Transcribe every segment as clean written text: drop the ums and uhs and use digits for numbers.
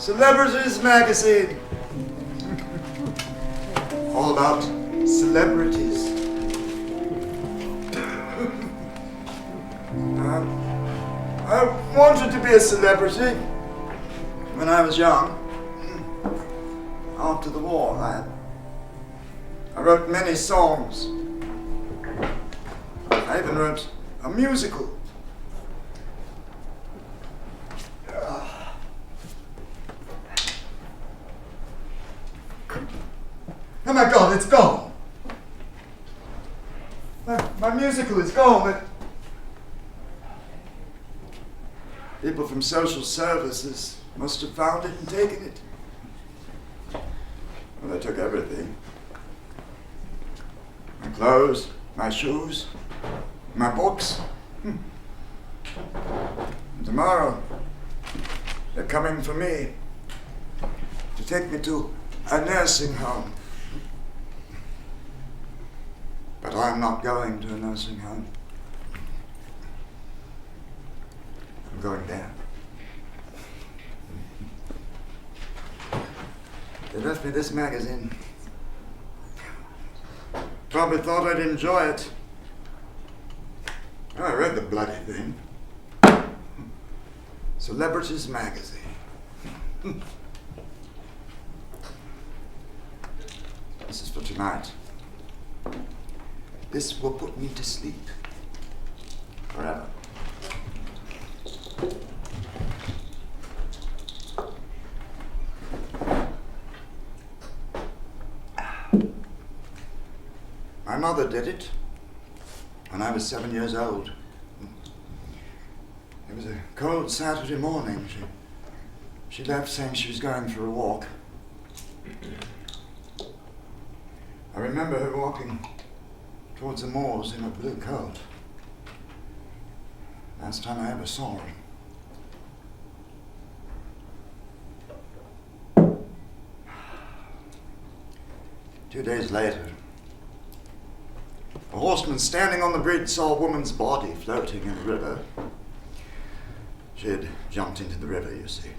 Celebrities magazine. All about celebrities. I wanted to be a celebrity when I was young. After the war, I wrote many songs. I even wrote a musical. Oh my God, it's gone. My musical is gone. People from social services must have found it and taken it. Well, they took everything. My clothes, my shoes, my books. And tomorrow, they're coming for me to take me to a nursing home. But I'm not going to a nursing home. I'm going there. They left me this magazine. Probably thought I'd enjoy it. Well, I read the bloody thing. Celebrities magazine. This is for tonight. This will put me to sleep forever. My mother did it when I was 7 years old. It was a cold Saturday morning. She left saying she was going for a walk. I remember her walking towards the moors in a blue coat. Last time I ever saw her. 2 days later, a horseman standing on the bridge saw a woman's body floating in the river. She had jumped into the river, you see.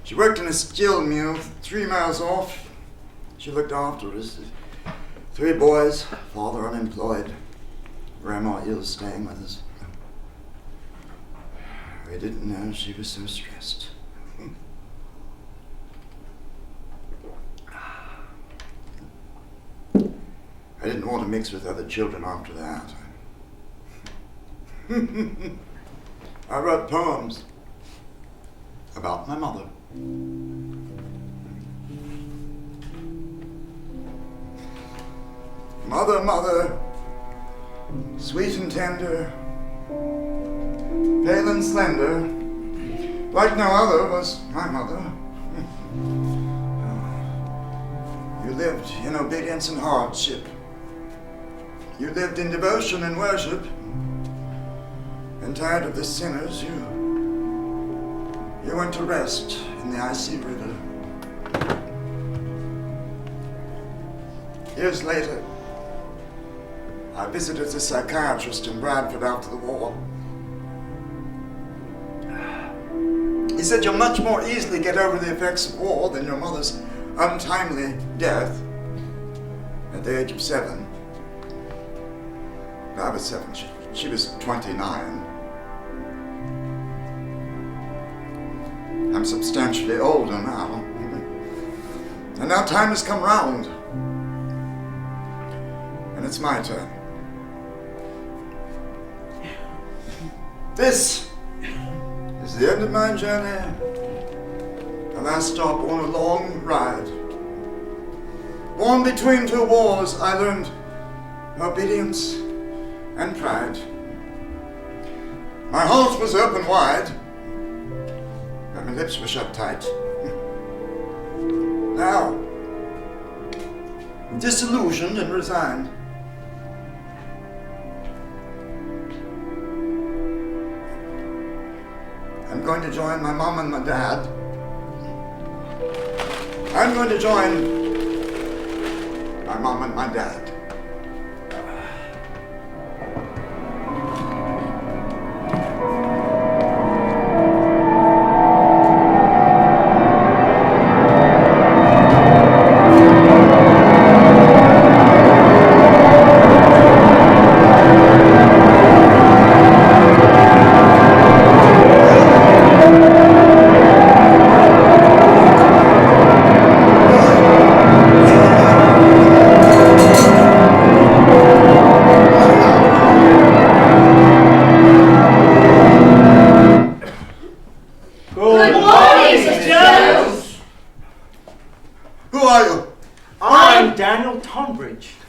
She worked in a steel mill 3 miles off. She looked after us. 3 boys, father unemployed, grandma ill, staying with us. We didn't know she was so stressed. I didn't want to mix with other children after that. I wrote poems about my mother. Mother, mother, sweet and tender, pale and slender, like no other was my mother. You lived in obedience and hardship. You lived in devotion and worship. And tired of the sinners, you went to rest in the icy river. Years later, I visited a psychiatrist in Bradford after the war. He said you'll much more easily get over the effects of war than your mother's untimely death at the age of 7. I was 7, she was 29. I'm substantially older now. And now time has come round. And it's my turn. This is the end of my journey. The last stop on a long ride. Born between 2 wars, I learned obedience and pride. My heart was open wide, but my lips were shut tight. Now, disillusioned and resigned, I'm going to join my mom and my dad. I'm going to join my mom and my dad.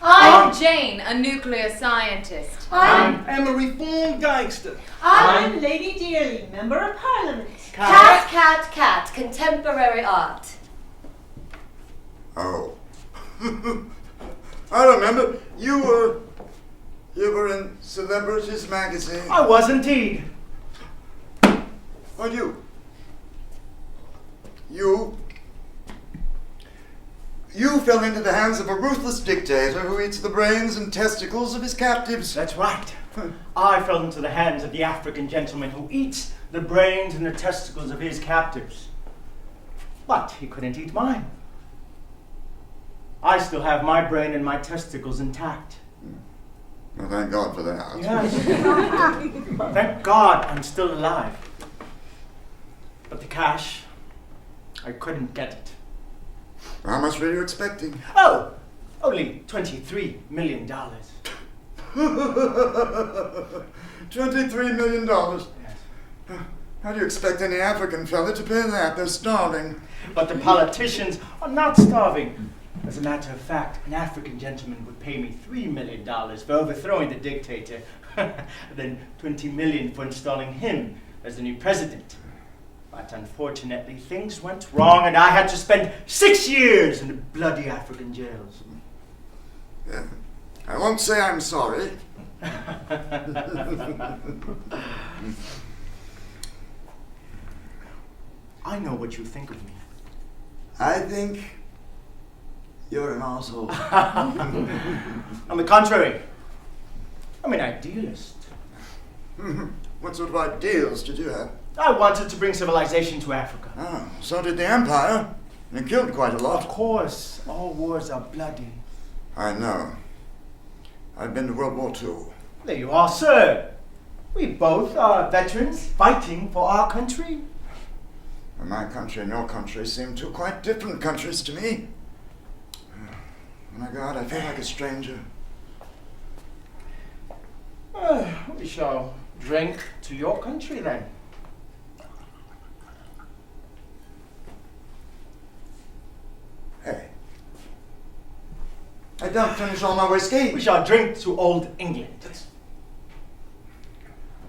I'm Jane, a nuclear scientist. I'm a reformed gangster. I'm Lady Dearly, Member of Parliament. Cat, contemporary art. Oh. I remember. You were in Celebrities magazine. I was indeed. Oh, You fell into the hands of a ruthless dictator who eats the brains and testicles of his captives. That's right. I fell into the hands of the African gentleman who eats the brains and the testicles of his captives. But he couldn't eat mine. I still have my brain and my testicles intact. Well, thank God for that. Yes. Thank God I'm still alive. But the cash, I couldn't get it. How much were you expecting? Oh, only $23 million. $23 million. Yes. How do you expect any African fella to pay that? They're starving. But the politicians are not starving. As a matter of fact, an African gentleman would pay me $3 million for overthrowing the dictator, then $20 million for installing him as the new president. But unfortunately, things went wrong and I had to spend 6 years in the bloody African jails. Yeah. I won't say I'm sorry. I know what you think of me. I think you're an asshole. On the contrary, I'm an idealist. What sort of ideals did you have? I wanted to bring civilization to Africa. Oh, so did the Empire. It killed quite a Of lot. course, all wars are bloody. I know. I've been to World War II. There you are, sir. We both are veterans fighting for our country. And my country and your country seem two quite different countries to me. Oh my God, I feel like a stranger. We shall drink to your country then. Hey. I don't finish all my whiskey. We shall drink to old England.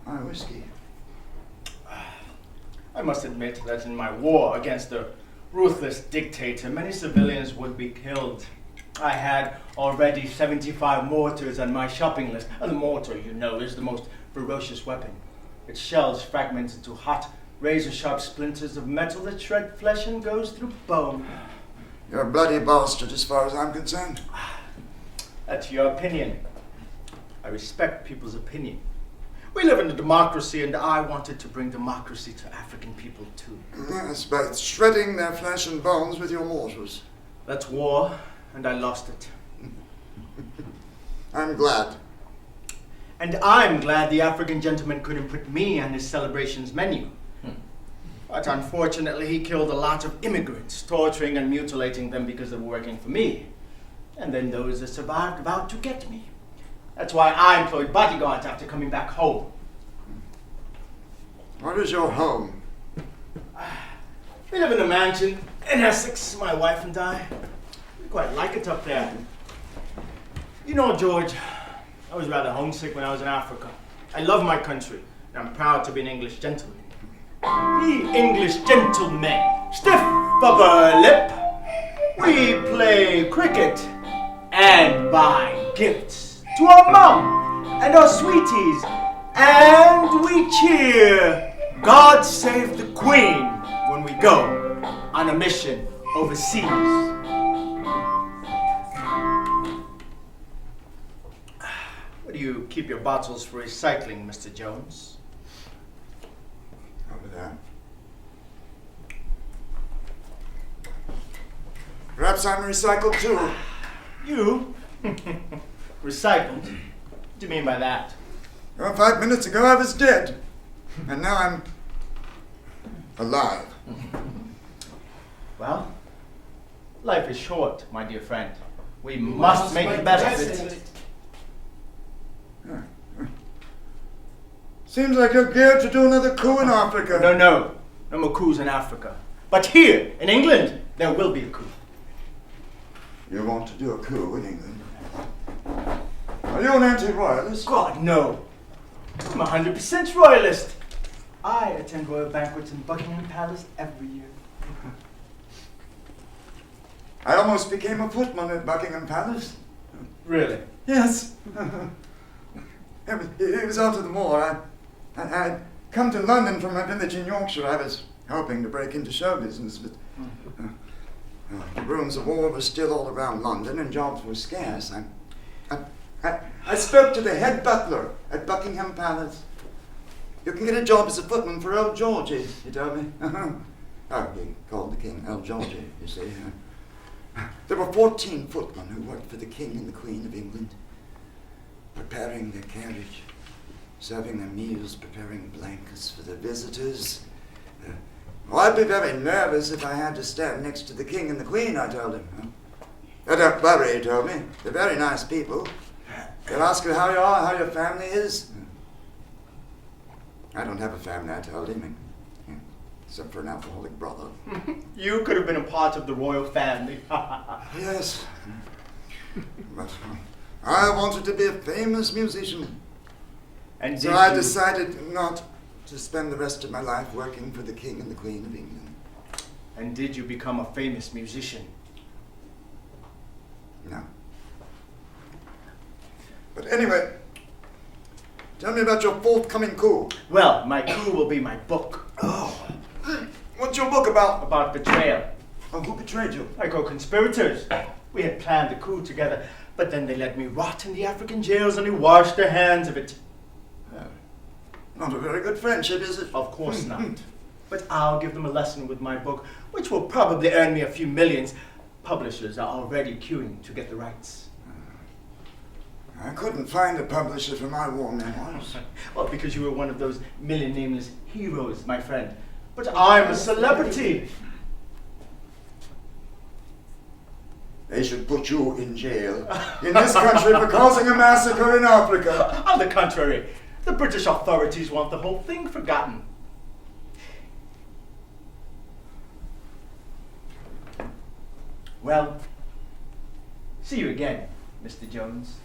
My whiskey. I must admit that in my war against the ruthless dictator, many civilians would be killed. I had already 75 mortars on my shopping list. And the mortar, you know, is the most ferocious weapon. Its shells fragment into hot, razor-sharp splinters of metal that shred flesh and goes through bone. You're a bloody bastard as far as I'm concerned. That's your opinion. I respect people's opinion. We live in a democracy, and I wanted to bring democracy to African people too. Yes, by shredding their flesh and bones with your mortars. That's war, and I lost it. I'm glad. And I'm glad the African gentleman couldn't put me on his celebrations menu. But unfortunately, he killed a lot of immigrants, torturing and mutilating them because they were working for me. And then those that survived vowed to get me. That's why I employed bodyguards after coming back home. What is your home? We live in a mansion in Essex, my wife and I. We quite like it up there. You know, George, I was rather homesick when I was in Africa. I love my country, and I'm proud to be an English gentleman. We English gentlemen, stiff upper lip. We play cricket and buy gifts to our mom and our sweeties, and we cheer God Save the Queen when we go on a mission overseas. Where do you keep your bottles for recycling, Mr. Jones? Over there. Perhaps I'm recycled too. You? Recycled? What do you mean by that? Well, 5 minutes ago I was dead. And now I'm alive. Well, life is short, my dear friend. We must make the best of it. Seems like you're geared to do another coup in Africa. No more coups in Africa. But here, in England, there will be a coup. You want to do a coup in England? Are you an anti-royalist? God, no. I'm 100% royalist. I attend royal banquets in Buckingham Palace every year. I almost became a footman at Buckingham Palace. Really? Yes. It was after the war. I'd come to London from my village in Yorkshire. I was hoping to break into show business, but the ruins of war were still all around London and jobs were scarce. I spoke to the head butler at Buckingham Palace. You can get a job as a footman for old Georgie, he told me. Oh, he called the king old Georgie, you see. There were 14 footmen who worked for the king and the queen of England, preparing their carriage, serving their meals, preparing blankets for their visitors. I'd be very nervous if I had to stand next to the king and the queen, I told him. Don't worry, he told me. They're very nice people. They'll ask you how you are, how your family is. I don't have a family, I told him, except for an alcoholic brother. You could have been a part of the royal family. Yes. But I wanted to be a famous musician. And So I decided not to spend the rest of my life working for the King and the Queen of England. And did you become a famous musician? No. But anyway, tell me about your forthcoming coup. Well, my coup will be my book. Oh. What's your book about? About betrayal. Oh, who betrayed you? My co-conspirators. We had planned the coup together, but then they let me rot in the African jails and they washed their hands of it. Not a very good friendship, is it? Of course not. But I'll give them a lesson with my book, which will probably earn me a few millions. Publishers are already queuing to get the rights. I couldn't find a publisher for my war memoirs. Well, because you were one of those million nameless heroes, my friend. But I'm a celebrity. They should put you in jail in this country for causing a massacre in Africa. On the contrary, the British authorities want the whole thing forgotten. Well, see you again, Mr. Jones.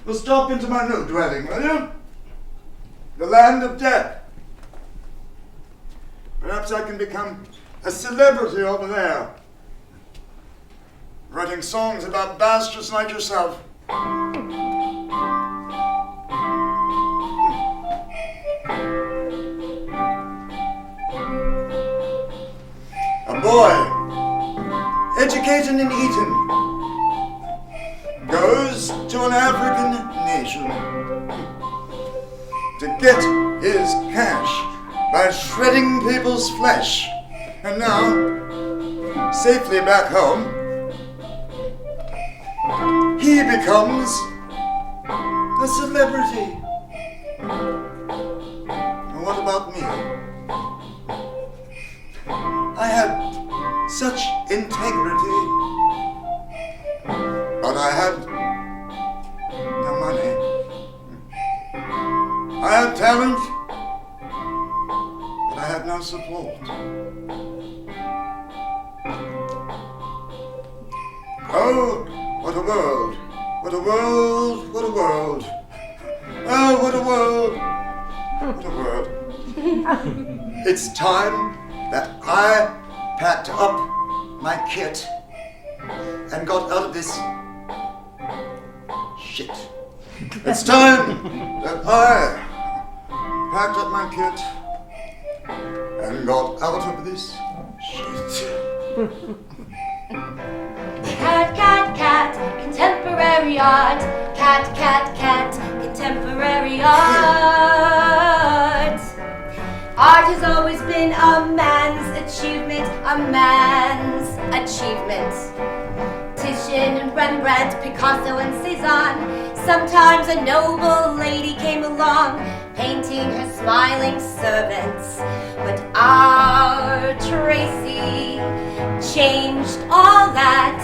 Well, stop into my new dwelling, will you? The land of death. Perhaps I can become a celebrity over there, writing songs about bastards like yourself. A boy, educated in Eton, goes to an African nation to get his cash by shredding people's flesh. And now, safely back home, he becomes a celebrity. And what about me? I had such integrity, but I had no money. I had talent, but I had no support. Oh, what a world! What a world! What a world! Oh, what a world! What a world! It's time that I packed up my kit and got out of this shit. It's time that I packed up my kit and got out of this shit. Cat, cat, cat, contemporary art. Cat, cat, cat, contemporary art. Art has always been a man's achievement, a man's achievement. Titian and Rembrandt, Picasso and Cézanne. Sometimes a noble lady came along, painting her smiling servants. But our Tracy changed all that.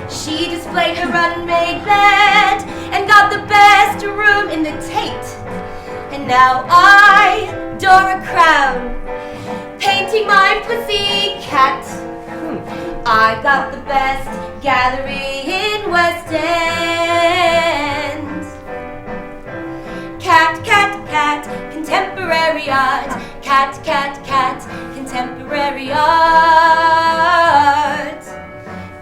She displayed her unmade bed and got the best room in the Tate. And Now I adore a crown, painting my pussy cat. I got the best gallery in West End. Cat, cat, cat, contemporary art. Cat, cat, cat, contemporary art.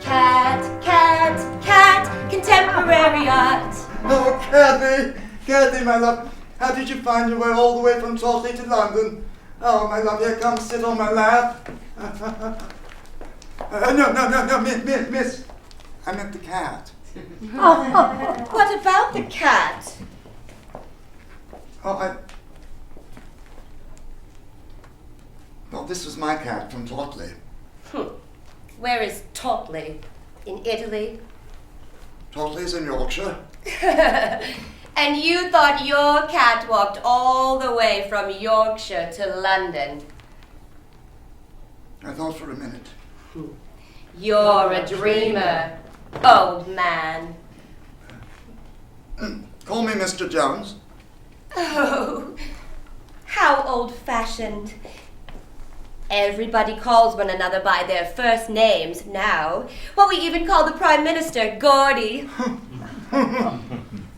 Cat, cat, cat, contemporary art. Oh, Kathy, my love, how did you find your way all the way from Saltley to London? Oh, my love, here, come sit on my lap. No, miss. I meant the cat. What about the cat? Well, this was my cat from Totley. Where is Totley? In Italy? Totley's in Yorkshire. And you thought your cat walked all the way from Yorkshire to London? I thought for a minute. You're a dreamer, old man. Call me Mr. Jones. Oh, how old-fashioned. Everybody calls one another by their first names now. Well, we even call the Prime Minister Gordy.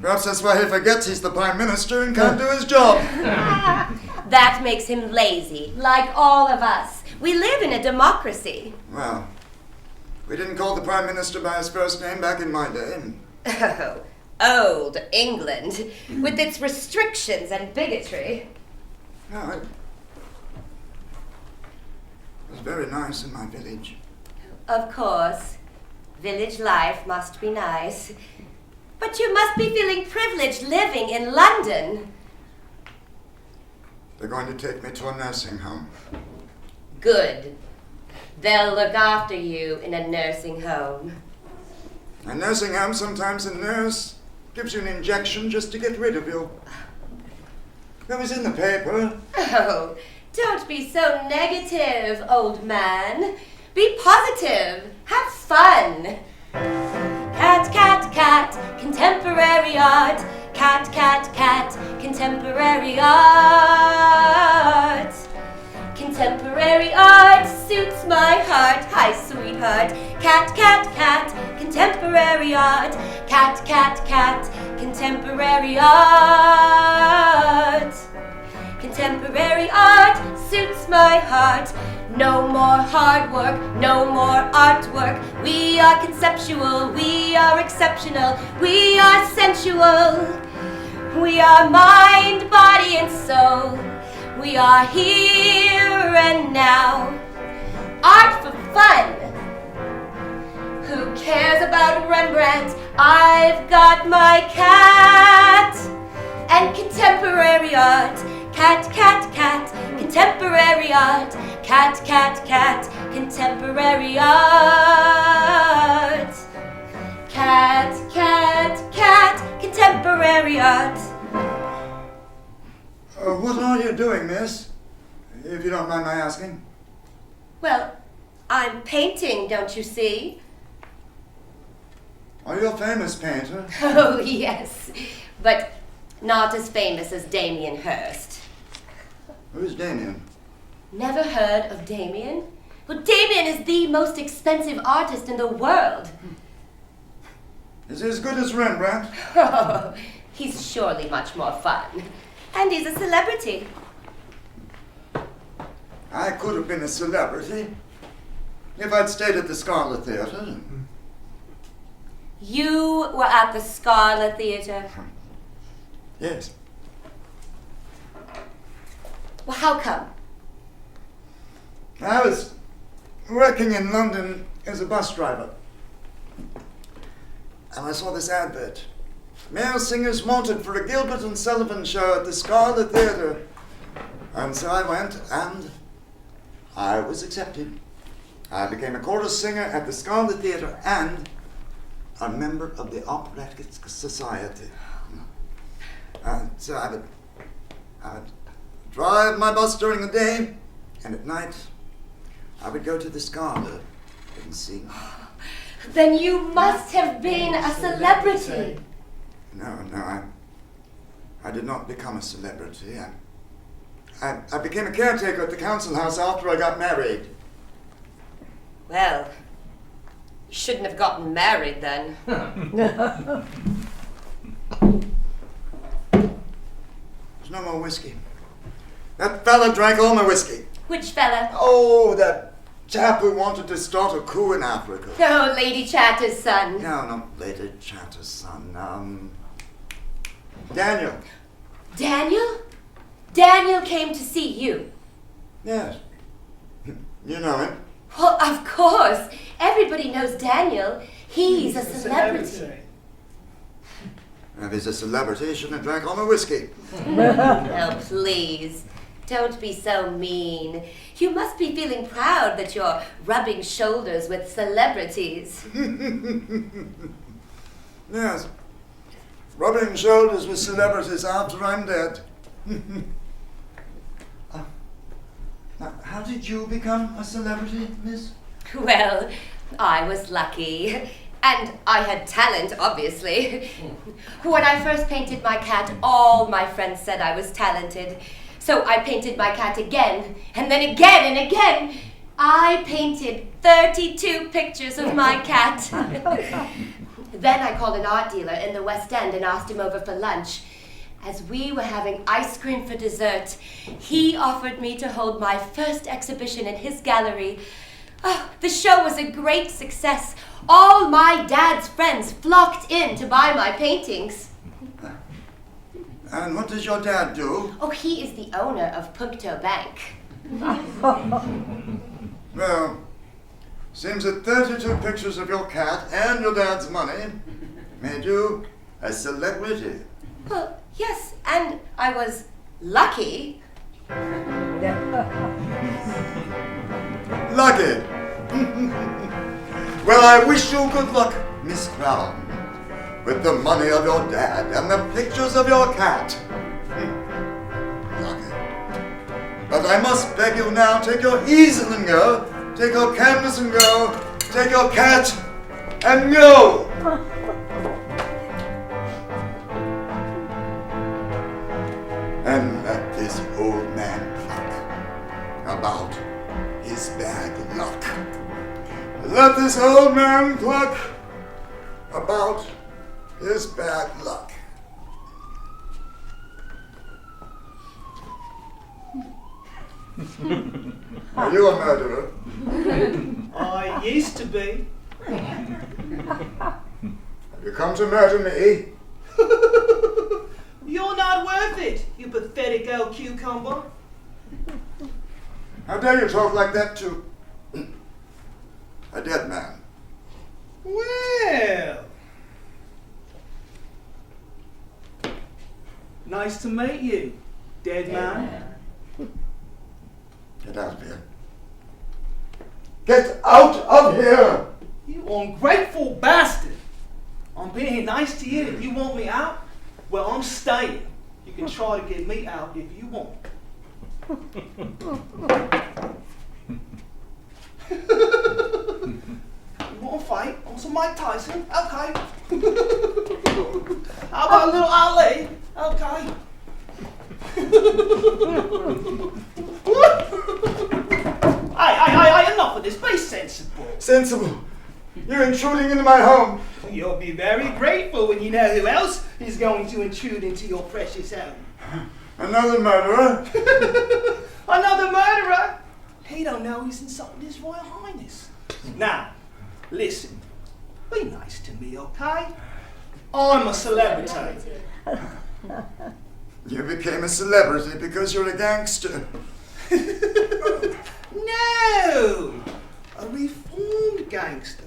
Perhaps that's why he forgets he's the Prime Minister and can't do his job. That makes him lazy, like all of us. We live in a democracy. Well, we didn't call the Prime Minister by his first name back in my day. Oh, old England, with its restrictions and bigotry. No, it was very nice in my village. Of course, village life must be nice. But you must be feeling privileged living in London. They're going to take me to a nursing home. Good. They'll look after you in a nursing home. A nursing home, sometimes a nurse gives you an injection just to get rid of you. It was in the paper. Oh, don't be so negative, old man. Be positive. Have fun. Cat, cat, cat, contemporary art. Cat, cat, cat, contemporary art. Contemporary art suits my heart. Hi, sweetheart. Cat, cat, cat, contemporary art. Cat, cat, cat, contemporary art. Contemporary art suits my heart. No more hard work, no more artwork. We are conceptual, we are exceptional, we are sensual. We are mind, body, and soul. We are here and now. Art for fun. Who cares about Rembrandt? I've got my cat. And contemporary art. Cat, cat, cat, contemporary art. Cat, cat, cat, contemporary art. Cat, cat, cat, contemporary art. What are you doing, miss? If you don't mind my asking. Well, I'm painting, don't you see? Are you a famous painter? Oh, yes, but not as famous as Damien Hirst. Who's Damien? Never heard of Damien? Well, Damien is the most expensive artist in the world. Is he as good as Rembrandt? Oh, he's surely much more fun. And he's a celebrity. I could have been a celebrity if I'd stayed at the Scarlet Theatre. You were at the Scarlet Theatre? Yes. Well, how come? I was working in London as a bus driver. And I saw this advert. Male singers wanted for a Gilbert and Sullivan show at the Scarlet Theatre. And so I went, and I was accepted. I became a chorus singer at the Scarlet Theatre and a member of the Operatic Society. So I would drive my bus during the day, and at night I would go to the Scarlet and sing. Then you must have been a celebrity. No, I did not become a celebrity. I became a caretaker at the council house after I got married. Well, you shouldn't have gotten married then. There's no more whiskey. That fella drank all my whiskey. Which fella? Oh, that chap who wanted to start a coup in Africa. Oh, Lady Chatter's son. No, not Lady Chatter's son. Daniel. Daniel? Daniel came to see you. Yes. You know him. Well, of course. Everybody knows Daniel. He's a celebrity. If he's a celebrity, he shouldn't have drank all my whiskey. Oh, please. Don't be so mean. You must be feeling proud that you're rubbing shoulders with celebrities. Yes. Rubbing shoulders with celebrities after I'm dead. Now, how did you become a celebrity, miss? Well, I was lucky. And I had talent, obviously. When I first painted my cat, all my friends said I was talented. So I painted my cat again, and then again and again. I painted 32 pictures of my cat. Then I called an art dealer in the West End and asked him over for lunch. As we were having ice cream for dessert, he offered me to hold my first exhibition in his gallery. Oh, the show was a great success. All my dad's friends flocked in to buy my paintings. And what does your dad do? Oh, he is the owner of Puncto Bank. Well, seems that 32 pictures of your cat and your dad's money made you a celebrity. Well, yes, and I was lucky. Lucky. Well, I wish you good luck, Miss Brown, with the money of your dad and the pictures of your cat. Lucky. But I must beg you now, take your easel and go, take your canvas and go, take your cat and go. And let this old man pluck about his bad luck. Let this old man pluck about his bad luck. Are you a murderer? I used to be. Have you come to murder me? You're not worth it, you pathetic old cucumber. How dare you talk like that to a dead man? Well, nice to meet you, dead man. Get out of here. Get out of here! You ungrateful bastard. I'm being nice to you. You want me out? Well, I'm staying. You can try to get me out if you want. You want to fight on some Mike Tyson? Okay. How about a little Ali? Okay. Hey, enough of this. Be sensible. Sensible. You're intruding into my home. You'll be very grateful when you know who else is going to intrude into your precious home. Another murderer? Another murderer? He don't know he's insulting His Royal Highness. Now, listen. Be nice to me, okay? I'm a celebrity. You became a celebrity because you're a gangster. No! A reformed gangster.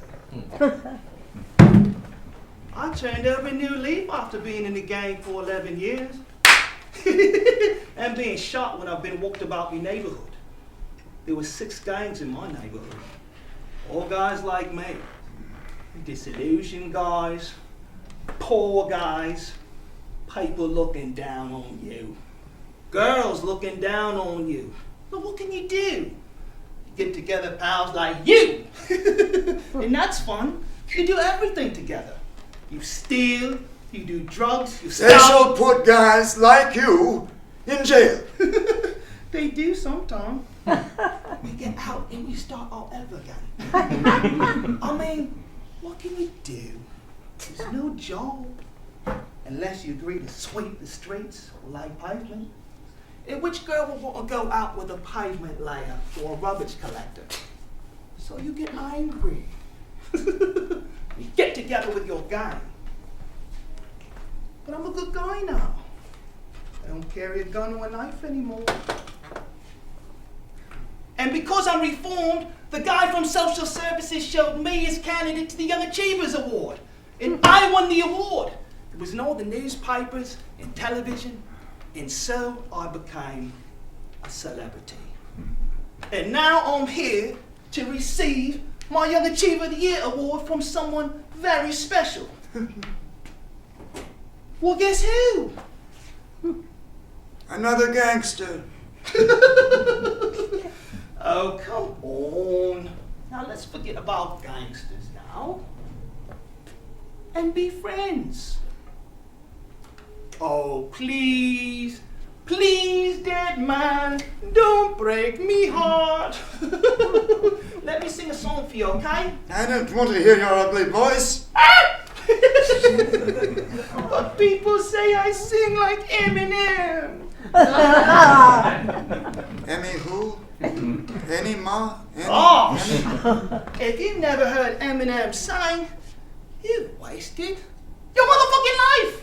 I turned over a new leaf after being in the gang for 11 years. And being shot when I've been walked about my neighborhood. There were 6 gangs in my neighborhood. All guys like me. Disillusioned guys, poor guys, people looking down on you. Girls looking down on you. But what can you do? Get together pals like you. And that's fun. You do everything together. You steal, you do drugs, you They shall put guys like you in jail. They do sometimes. We get out and we start all over again. I mean, what can you do? There's no job. Unless you agree to sweep the streets or lay pavement. And which girl would want to go out with a pavement layer or a rubbish collector? So you get angry. You get together with your gang. But I'm a good guy now. I don't carry a gun or a knife anymore. And because I'm reformed, the guy from social services showed me his candidate to the Young Achievers Award. And I won the award. It was in all the newspapers and television. And so I became a celebrity. And now I'm here to receive my Young Achiever of the Year award from someone very special. Well, guess who? Another gangster. Oh, come on. Now let's forget about gangsters now. And be friends. Oh, please, please, dead man, don't break me heart. Let me sing a song for you, okay? I don't want to hear your ugly voice. But people say I sing like Eminem. Emmy who? Any ma? Any, Oh, any? if you've never heard Eminem sing, you've wasted your motherfucking life.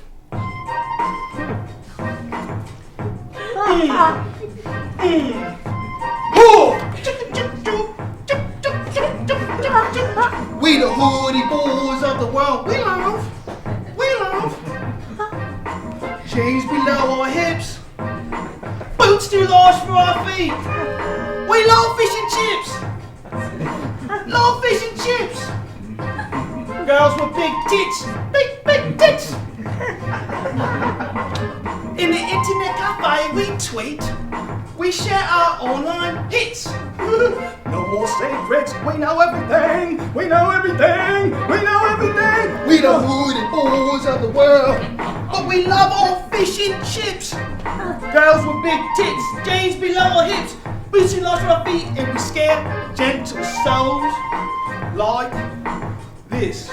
We the hoodie boys of the world. We love. Chains below our hips, boots too large for our feet. We love fish and chips. Love fish and chips. Girls with big tits, big tits. In the internet cafe we tweet, we share our online hits. No more secrets, we know everything, we know everything, we know everything. We the hooded boys of the world, but we love all fish and chips. Girls with big tits, jeans below our hips, boots too large for our feet, and we scare gentle souls like this.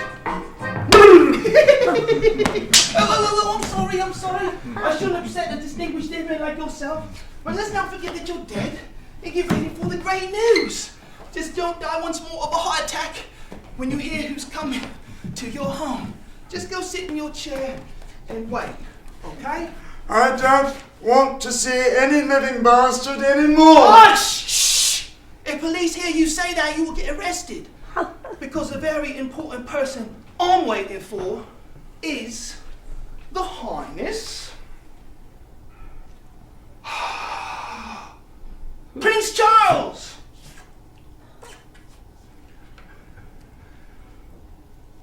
I'm sorry. I shouldn't upset a distinguished gentleman like yourself. But let's not forget that you're dead and get ready for the great news. Just don't die once more of a heart attack when you hear who's coming to your home. Just go sit in your chair and wait, okay? I don't want to see any living bastard anymore. Hush! Shh! If police hear you say that, you will get arrested. Because a very important person I'm waiting for is the Highness Prince Charles.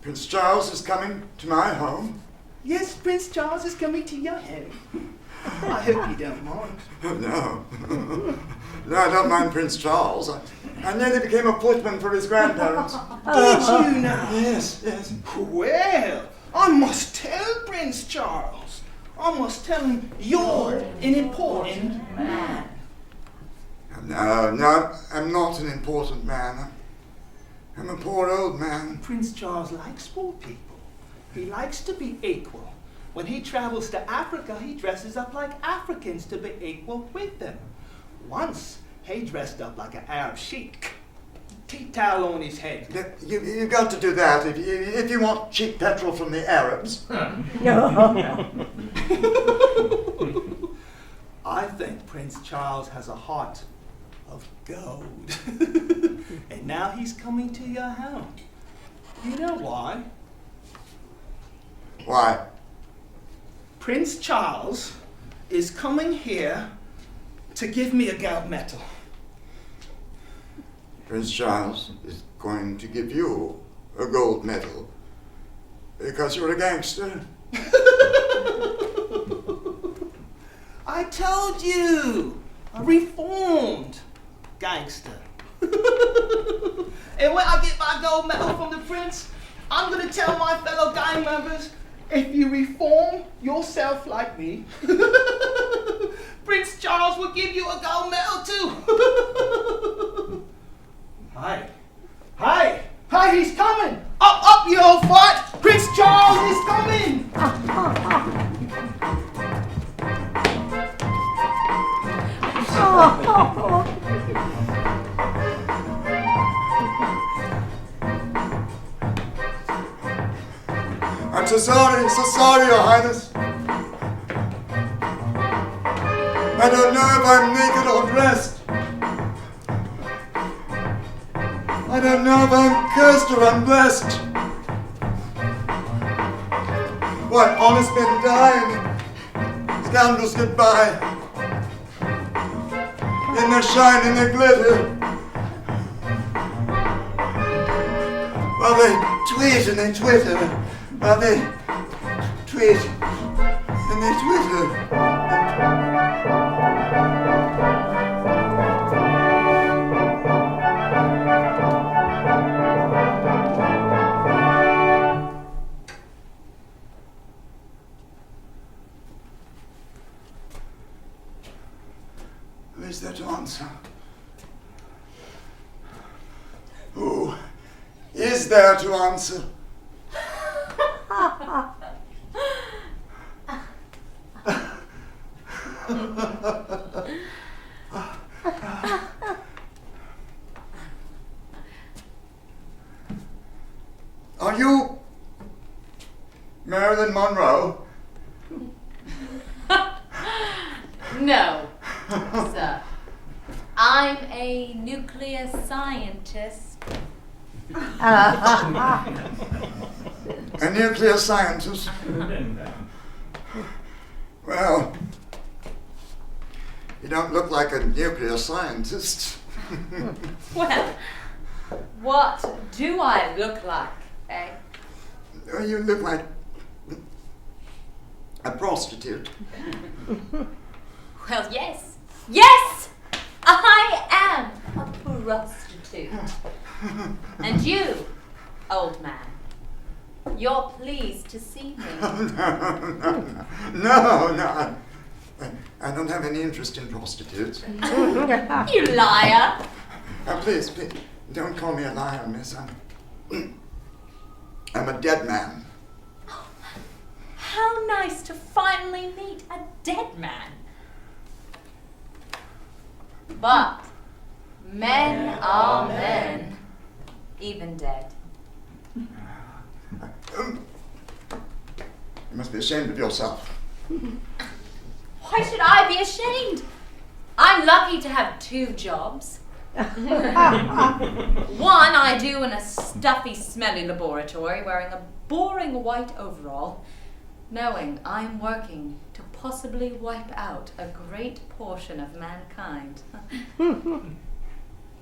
Prince Charles is coming to my home. Yes, Prince Charles is coming to your home. I hope you don't mind. Oh, no. No, I don't mind Prince Charles. I nearly became a footman for his grandparents. Did you now? Yes. Well, I must tell Prince Charles. I must tell him you're an important man. No, I'm not an important man. I'm a poor old man. Prince Charles likes poor people. He likes to be equal. When he travels to Africa, he dresses up like Africans to be equal with them. Once, he dressed up like an Arab sheik. Tea towel on his head. You've got to do that if you want cheap petrol from the Arabs. I think Prince Charles has a heart of gold. And now he's coming to your home. You know why? Why? Prince Charles is coming here to give me a gold medal. Prince Charles is going to give you a gold medal because you're a gangster. I told you, a reformed gangster. And when I get my gold medal from the prince, I'm gonna tell my fellow gang members if you reform yourself like me, Prince Charles will give you a gold medal too. Hi, he's coming. Up, you old fart. Prince Charles is coming. I'm so sorry, Your Highness. I don't know if I'm naked or dressed. I don't know if I'm cursed or unblessed. What, honest men die and scoundrels get by. In their shine, in their glitter. While they tweet and they twitter. While they tweet and they twitter. Who is there to answer? Who is there to answer? Are you Marilyn Monroe? No, sir. I'm a nuclear scientist. A nuclear scientist? Well, you don't look like a nuclear scientist. Well, what do I look like, eh? You look like a prostitute. Well, yes. Yes! I am a prostitute. And you, old man, you're pleased to see me. No. I don't have any interest in prostitutes. You liar! Please, don't call me a liar, miss. I'm a dead man. How nice to finally meet a dead man. But men are men, even dead. You must be ashamed of yourself. Why should I be ashamed? I'm lucky to have 2 jobs. One I do in a stuffy, smelly laboratory wearing a boring white overall, knowing I'm working to possibly wipe out a great portion of mankind.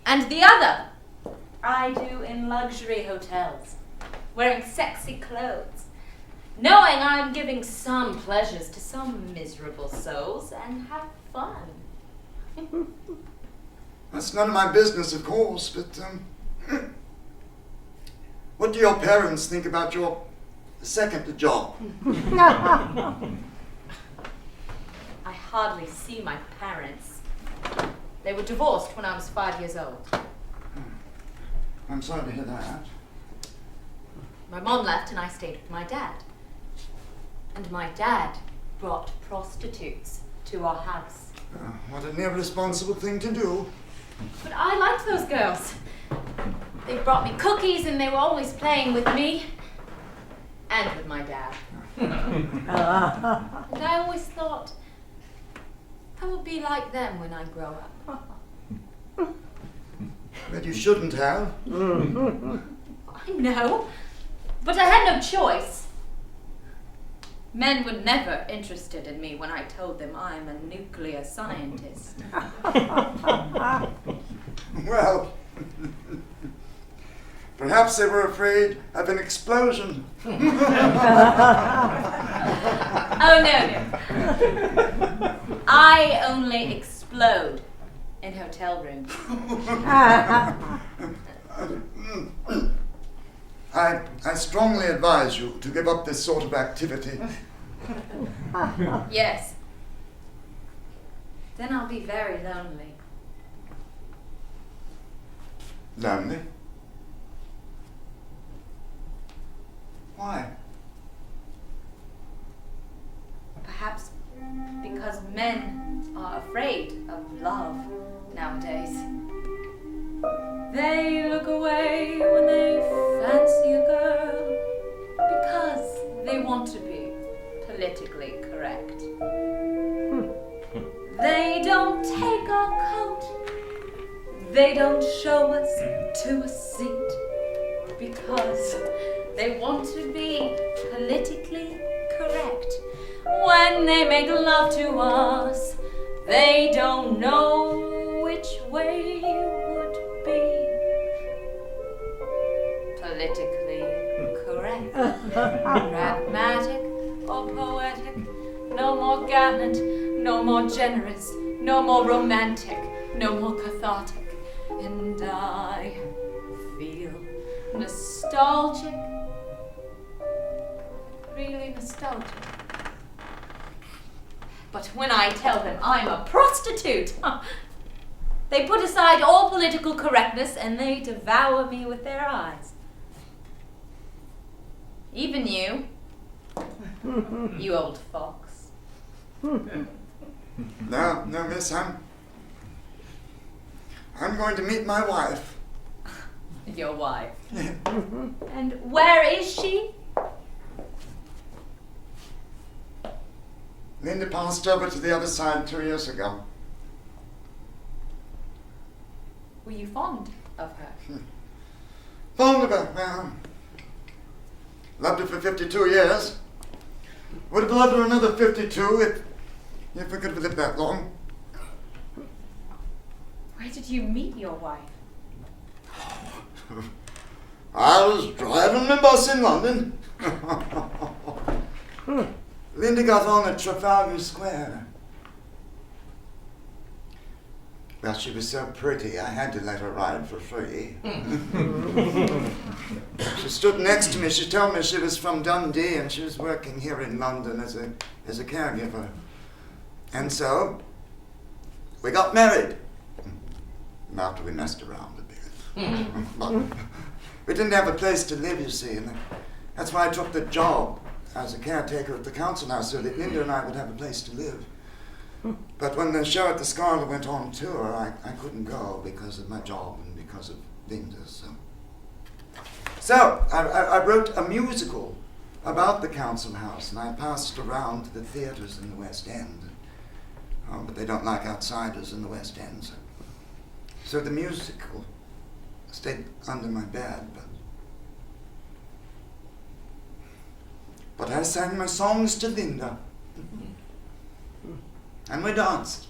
And the other I do in luxury hotels, wearing sexy clothes, knowing I'm giving some pleasures to some miserable souls and have fun. That's none of my business, of course, but what do your parents think about your second job? I hardly see my parents. They were divorced when I was 5 years old. I'm sorry to hear that. My mom left and I stayed with my dad. And my dad brought prostitutes to our house. What an irresponsible thing to do. But I liked those girls. They brought me cookies and they were always playing with me. And with my dad. And I always thought, I will be like them when I grow up. But you shouldn't have. I know, but I had no choice. Men were never interested in me when I told them I'm a nuclear scientist. Well, perhaps they were afraid of an explosion. Oh, no. I only explode in hotel rooms. I strongly advise you to give up this sort of activity. Yes. Then I'll be very lonely. Lonely? Why? Perhaps because men are afraid of love nowadays. They look away when they fancy a girl because they want to be politically correct. They don't take our coat. They don't show us to a seat because they want to be politically correct. When they make love to us, they don't know which way would be politically correct. Pragmatic or poetic, no more gallant, no more generous, no more romantic, no more cathartic. And I feel nostalgic, really nostalgic. But when I tell them I'm a prostitute, they put aside all political correctness and they devour me with their eyes. Even you, you old fox. No, miss, I'm going to meet my wife. Your wife. And where is she? Linda passed over to the other side 2 years ago. Were you fond of her? Fond of her? Well, loved her for 52 years. Would have loved her another 52 if we could have lived that long. Where did you meet your wife? I was driving my bus in London. Linda got on at Trafalgar Square. Well, she was so pretty, I had to let her ride for free. She stood next to me. She told me she was from Dundee and she was working here in London as a caregiver. And so, we got married. After we messed around a bit. But we didn't have a place to live, you see, and that's why I took the job as a caretaker at the council house so that Linda and I would have a place to live. But when the show at the Scala went on tour, I couldn't go because of my job and because of Linda. So I wrote a musical about the council house, and I passed around to the theatres in the West End. But they don't like outsiders in the West End. So the musical stayed under my bed, but I sang my songs to Linda. And we danced.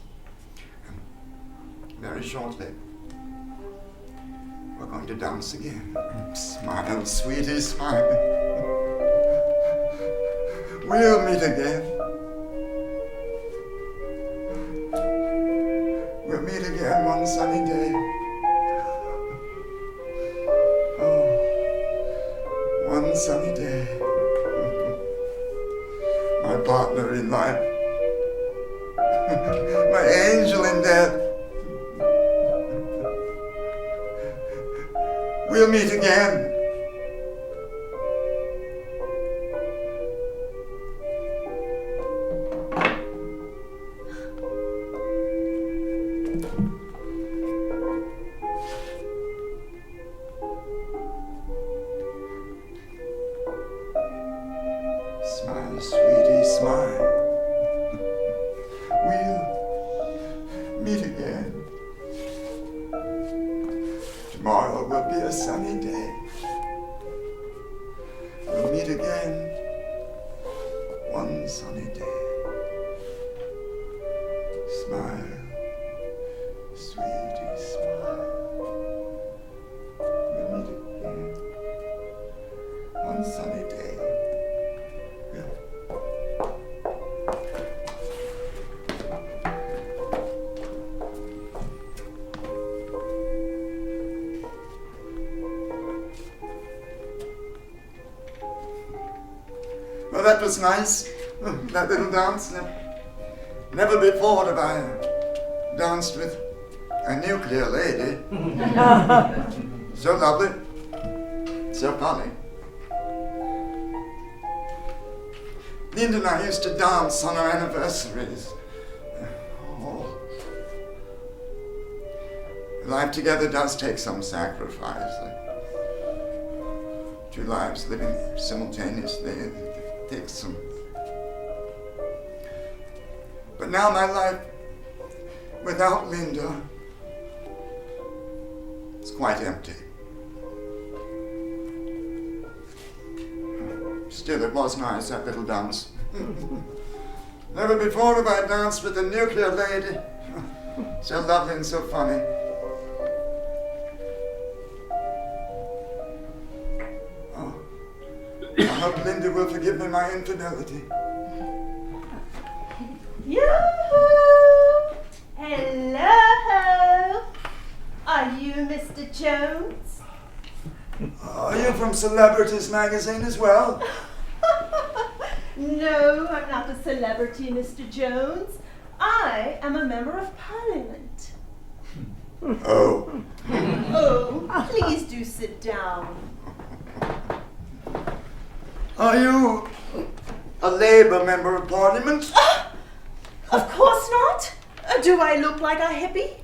And very shortly, we're going to dance again. Smile, sweetie, smile. We'll meet again. We'll meet again one sunny day. Oh, one sunny day. My partner in life. My angel in death. We'll meet again. Smile, sweetie, smile. We'll meet again. Tomorrow will be a sunny day. We'll meet again one sunny day. Smile, sweetie, smile. We'll meet again one sunny day. Well, that was nice. That little dance. Never before have I danced with a nuclear lady. So lovely. So funny. Linda and I used to dance on our anniversaries. Oh. Life together does take some sacrifice. Two lives living simultaneously, it takes some. But now my life without Linda is quite empty. Still, it was nice, that little dance. Never before have I danced with a nuclear lady. So lovely and so funny. Oh, I hope Linda will forgive me my infidelity. Yoo-hoo! Hello! Are you Mr. Jones? Are you from Celebrities magazine as well? No, I'm not a celebrity, Mr. Jones. I am a member of Parliament. Oh. Oh, please do sit down. Are you a Labour member of Parliament? Of course not. Do I look like a hippie?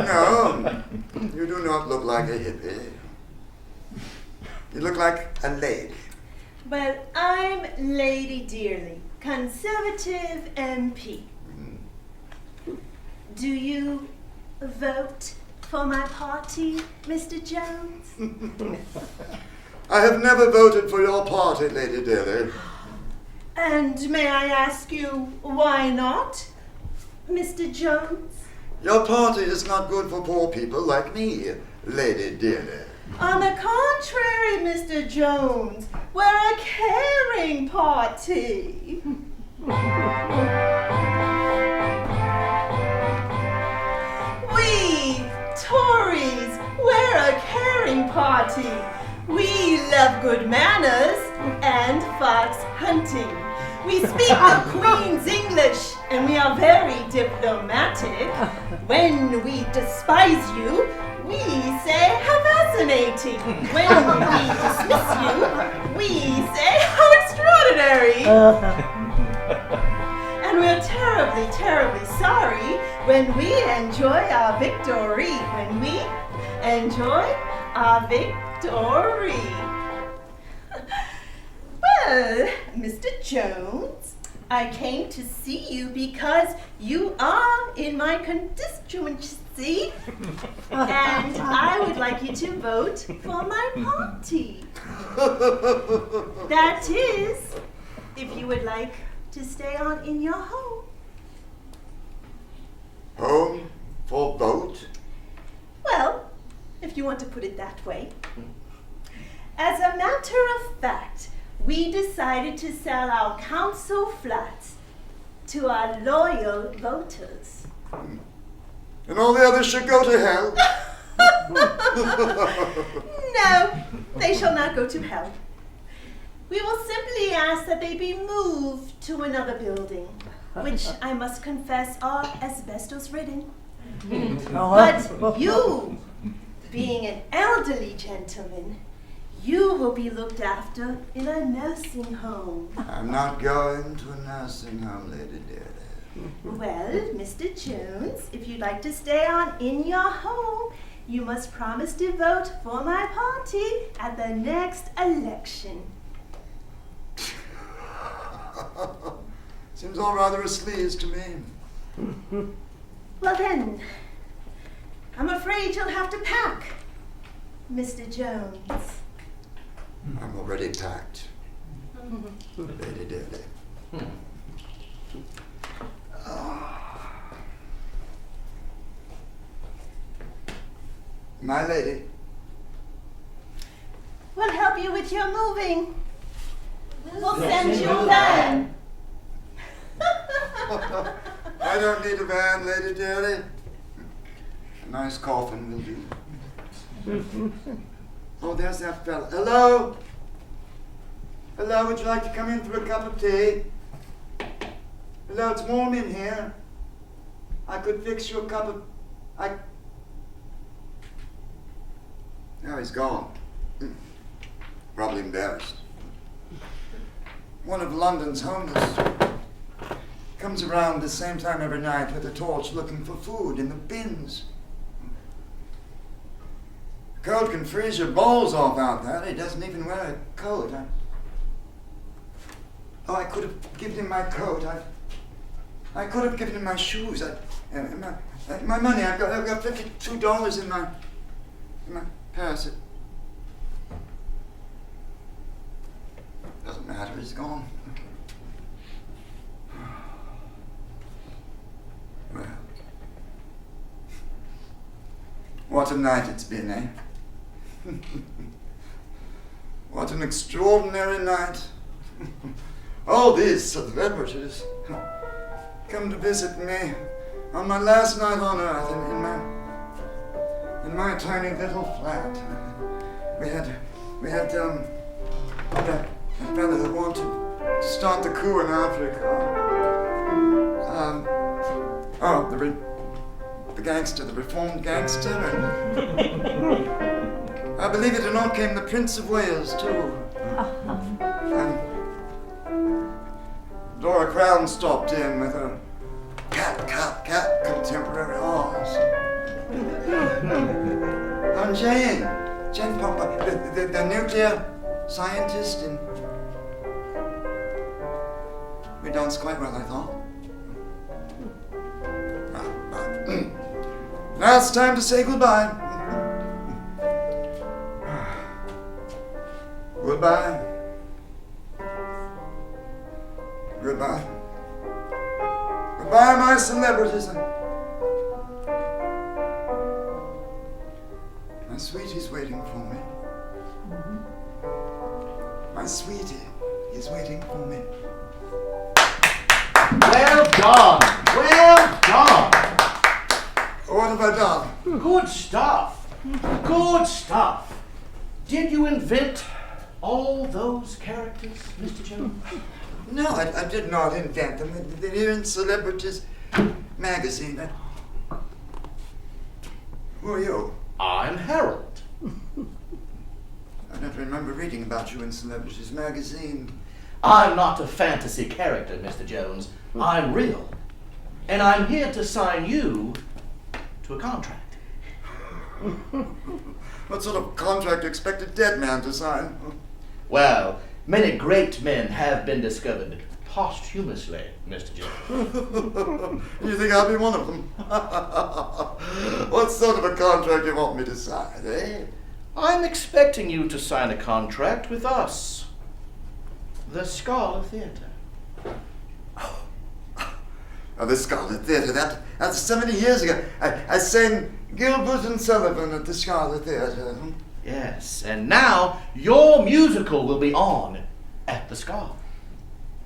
No, you do not look like a hippie. You look like a lady. Well, I'm Lady Dearly, Conservative MP. Do you vote for my party, Mr. Jones? I have never voted for your party, Lady Dearly. And may I ask you why not, Mr. Jones? Your party is not good for poor people like me, Lady Dearly. On the contrary, Mr. Jones, we're a caring party. We, Tories, we're a caring party. We love good manners and fox hunting. We speak the Queen's English and we are very diplomatic. When we despise you, we say how fascinating. When we dismiss you, we say how extraordinary. And we're terribly, terribly sorry when we enjoy our victory. When we enjoy our victory. Well, Mr. Jones, I came to see you because you are in my constituency and I would like you to vote for my party. That is, if you would like to stay on in your home. Home for vote? Well, if you want to put it that way. As a matter of fact, we decided to sell our council flats to our loyal voters. And all the others should go to hell? No, they shall not go to hell. We will simply ask that they be moved to another building, which I must confess are asbestos ridden. But you, being an elderly gentleman, you will be looked after in a nursing home. I'm not going to a nursing home, Lady Dearly. Well, Mr. Jones, if you'd like to stay on in your home, you must promise to vote for my party at the next election. Seems all rather a sleaze to me. Well then, I'm afraid you'll have to pack, Mr. Jones. I'm already packed, Lady Dearly. My lady. We'll help you with your moving. We'll send you a van. I don't need a van, Lady Dearly. A nice coffin will do. Oh, there's that fella. Hello? Hello, would you like to come in for a cup of tea? Hello, it's warm in here. I could fix you a cup of... Now he's gone. Probably embarrassed. One of London's homeless comes around the same time every night with a torch looking for food in the bins. The cold can freeze your balls off out there. He doesn't even wear a coat. I could have given him my coat. I could have given him my shoes. My money. I've got $52 in my purse. It doesn't matter. He's gone. Well, what a night it's been, eh? What an extraordinary night. All these celebrities come to visit me on my last night on earth in my tiny little flat. We had that fellow who wanted to start the coup in Africa. The gangster, the reformed gangster, and I believe it or not came the Prince of Wales too. And Dora Crown stopped in with her cat contemporary horse. And Jane Pompa, the nuclear scientist, and we danced quite well, I thought. Now it's time to say goodbye. Goodbye. Goodbye. Goodbye, my celebrities. My sweetie's waiting for me. My sweetie is waiting for me. Well done. Well done. What have I done? Good stuff. Good stuff. Did you invent all those characters, Mr. Jones? No, I did not invent them. They're here in Celebrities magazine. Who are you? I'm Harold. I don't remember reading about you in Celebrities magazine. I'm not a fantasy character, Mr. Jones. I'm real. And I'm here to sign you to a contract. What sort of contract do you expect a dead man to sign? Well, many great men have been discovered posthumously, Mr. Jones. You think I'll be one of them? What sort of a contract do you want me to sign, eh? I'm expecting you to sign a contract with us, the Scala Theatre. Oh, the Scarlet Theatre, that's 70 years ago. I sang Gilbert and Sullivan at the Scarlet Theatre. Yes, and now your musical will be on at the Scala.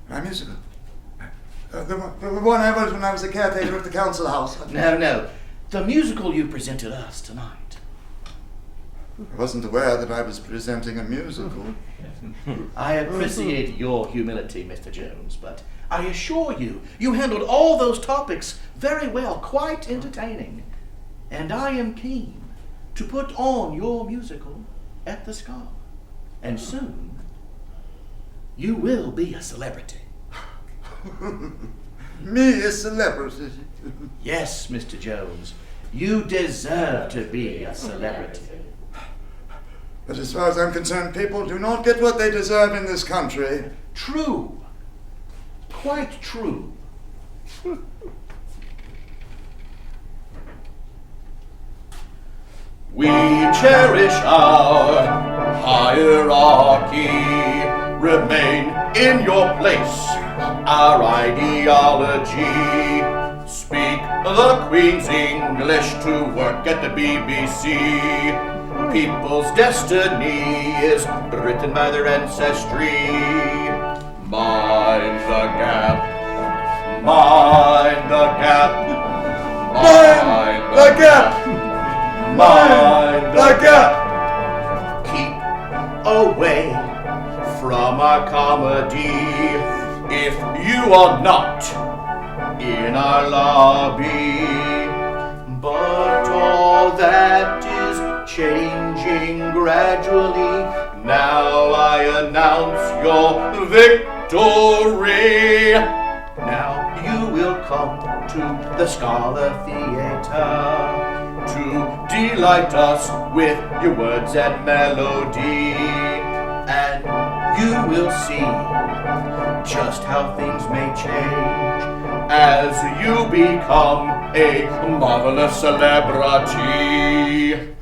My musical? The one I wrote when I was a caretaker at the council house. No, the musical you presented us tonight. I wasn't aware that I was presenting a musical. I appreciate your humility, Mr. Jones, but I assure you, you handled all those topics very well, quite entertaining. And I am keen to put on your musical at the Scala. And soon, you will be a celebrity. Me, a celebrity? Yes, Mr. Jones, you deserve to be a celebrity. But as far as I'm concerned, people do not get what they deserve in this country. True. Quite true. We cherish our hierarchy. Remain in your place. Our ideology. Speak the Queen's English to work at the BBC. People's destiny is written by their ancestry. Mind the gap. Mind the gap. Mind the gap. Mind the gap. Keep away from our comedy if you are not in our lobby. But all that is changing gradually. Now I announce your victory. Now you will come to the Scala Theatre to delight us with your words and melody. And you will see just how things may change as you become a marvelous celebrity.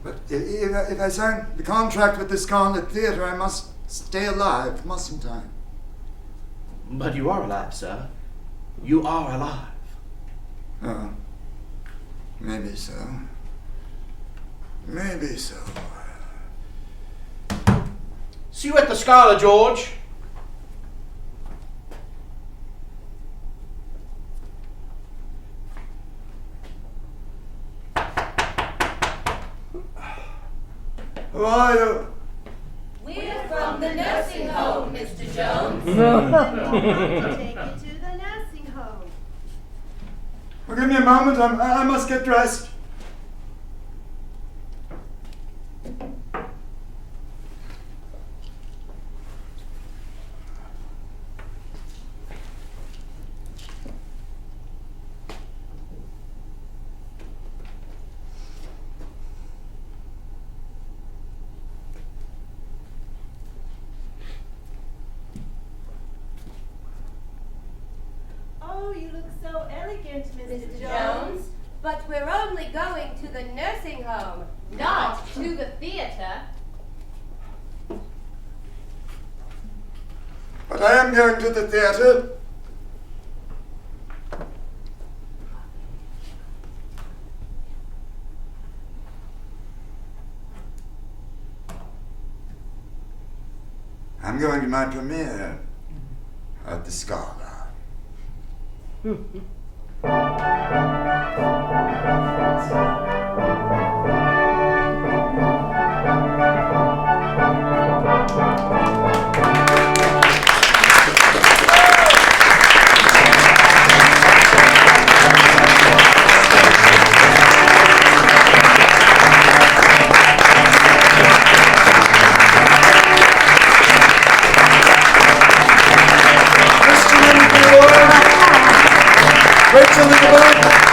But if I sign the contract with the Scarlet Theatre, I must stay alive, mustn't I? But you are alive, sir. You are alive. Oh, maybe so. Maybe so. See you at the Scala, George. Who are you? We're from the nursing home, Mr. Jones. Take you to the nursing home. Well, give me a moment. I must get dressed. Oh, you look so elegant, Mr. Jones, but we're only going to the nursing home. Not to the theatre. But I am going to the theatre. I'm going to my premiere at the Scala. Rachel in the back.